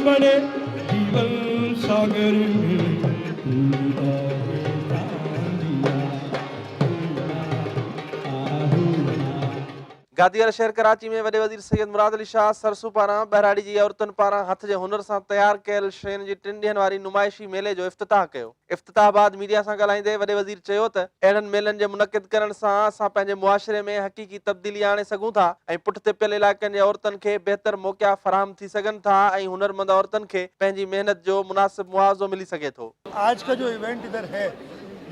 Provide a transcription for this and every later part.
बने जीवन सागर गादीवाला शहर कराची में वॾे वज़ीर सैयद मुराद अली शाह सरसू पारां बहराड़ी जी औरतुनि पारां हथ जे हुनर सां तयारु कयल शयुनि जी 3 ॾींहनि वारी नुमाइशी मेले जो इफ़्तिताह कयो। इफ़्तिताह बाद मीडिया सां ॻाल्हाईंदे वॾे वज़ीर चयो त अहिड़नि मेलनि जे मुनक़िद करण सां असां पंहिंजे मुआशिरे में हक़ीक़ी तब्दीली आणे सघूं था ऐं पुठिते पियल इलाइक़नि जे औरतुनि खे बहितर मौक़िया फराहम थी सघनि था ऐं हुनरमंद औरतुनि खे पंहिंजी महिनत जो मुनासिब मुआवज़ो मिली सघे थो। आज का जो इवेंट इधर है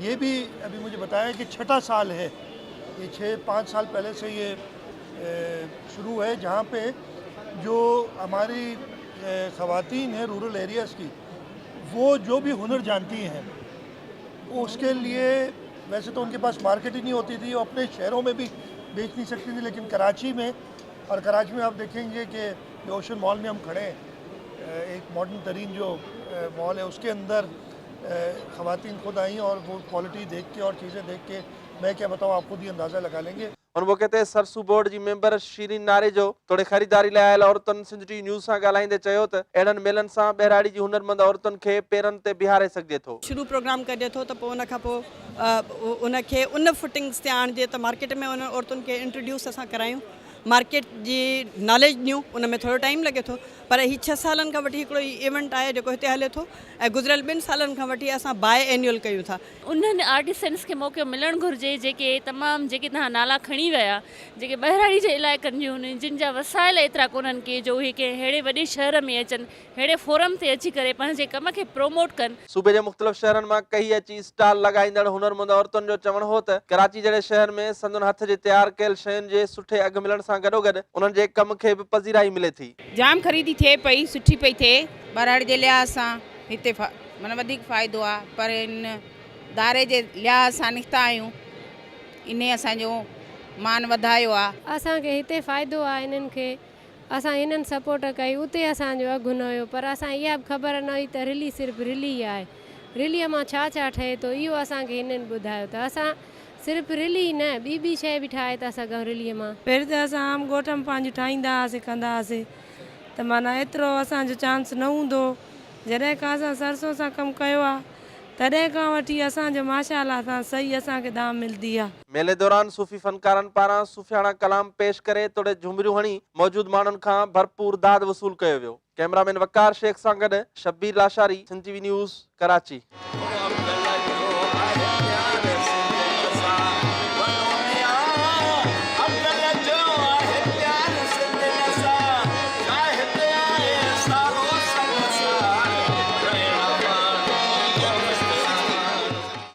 ये भी अभी मुझे बताया कि 6वां साल है, ये 6-5 साल पहले से ये शुरू है, जहाँ पे जो हमारी ख़वातीन हैं रूरल एरियाज़ की, वो जो भी हुनर जानती हैं वो उसके लिए वैसे तो उनके पास मार्केट ही नहीं होती थी, वो अपने शहरों में भी बेच नहीं सकती थी, लेकिन कराची में, और कराची में आप देखेंगे कि ओशन मॉल में हम खड़े हैं, एक मॉडर्न तरीन जो मॉल है उसके अंदर ख़वातीन खुद आई और वो क्वालिटी देख के और चीज़ें देख के मैं क्या बताऊँ, आप खुद ही अंदाज़ा लगा लेंगे। उन मौक़े ते सरसू बोर्ड जी मेंबर शीरीन नारे जो तोड़े ख़रीदारी लाइ आयल औरतुनि सिंधु न्यूज़ सां ॻाल्हाईंदे चयो त अहिड़नि मेलनि सां बहराड़ी जी हुनरमंद औरतुनि खे पेरनि ते बीहारे सघिजे थो। शुरू प्रोग्राम कढे थो त पोइ उन खां पोइ उनखे उन फुटिंग्स ते आणिजे त मार्केट में उन औरतुनि खे इंट्रोड्यूस असां करायूं, मार्केट जी नॉलेज ॾियूं। उन में थोरो टाइम लॻे थो, पर ही 6 सालनि खां वठी हिकिड़ो इवेंट आहे जेको हिते हले थो ऐं गुज़िरियल 2 सालनि खां वठी असां बाय एन्युअल कयूं था। उन्हनि आर्टिसंस खे मौक़ो मिलणु घुरिजे जेके तमामु जेके तव्हां नाला खणी विया, जेके बहराड़ी जे इलाइक़नि जूं आहिनि, जिन जा वसाइल एतिरा कोन्हनि के जो उहे कंहिं अहिड़े वॾे शहर में अचनि, अहिड़े फोरम ते अची करे पंहिंजे कम खे प्रोमोट कनि। सूबे जे मुख़्तलिफ़ शहरनि मां कई अची स्टॉल लॻाईंदड़ हुनरमंद औरतुनि जो चवणु हो त कराची जहिड़े शहर में संदन हथ जे तयारु कयल शयुनि जे सुठे अघु मिलण सां गॾोगॾु उन्हनि जे कम खे बि पज़ीराई मिले थी। जाम ख़रीदी थिए पई, सुठी पई थिए। बहराड़ी जे लिहाज़ सां हिते माना वधीक फ़ाइदो आहे, पर इन दायरे जे लिहाज़ सां निकिता आहियूं, इन असांजो मान वधायो आहे। असांखे हिते फ़ाइदो आहे, इन्हनि खे असां हिननि सपोर्ट कई, उते असांजो अघु न हुयो, पर असां इहा बि ख़बर न हुई त रिली सिर्फ़ु रिली आहे, रिलीअ मां छा छा ठहे थो इहो असांखे हिननि ॿुधायो त असां सिर्फ़ु रिली न ॿी शइ बि ठाहे था सघूं रिलीअ मां। पहिरीं त असां आम ॻोठ में पंहिंजी ठाहींदा हुआसीं, कंदा हुआसीं, त माना एतिरो असांजो चांस न हूंदो। जॾहिं खां असां सरसों सां कमु कयो आहे तॾहिं खां वठी असांजो माशाअल्लाह सां सही असांखे दाम मिलंदी आहे। मेले दौरान सूफ़ी फनकारनि पारां सूफ़ियाणा कलाम पेश करे तोड़े झुमरियूं हणी मौजूदु माण्हुनि खां भरपूर दाद वसूल कयो वियो। कैमरामैन वकार शेख सां गॾु शब्बीर लाशारी, सिंध टीवी न्यूज़, कराची।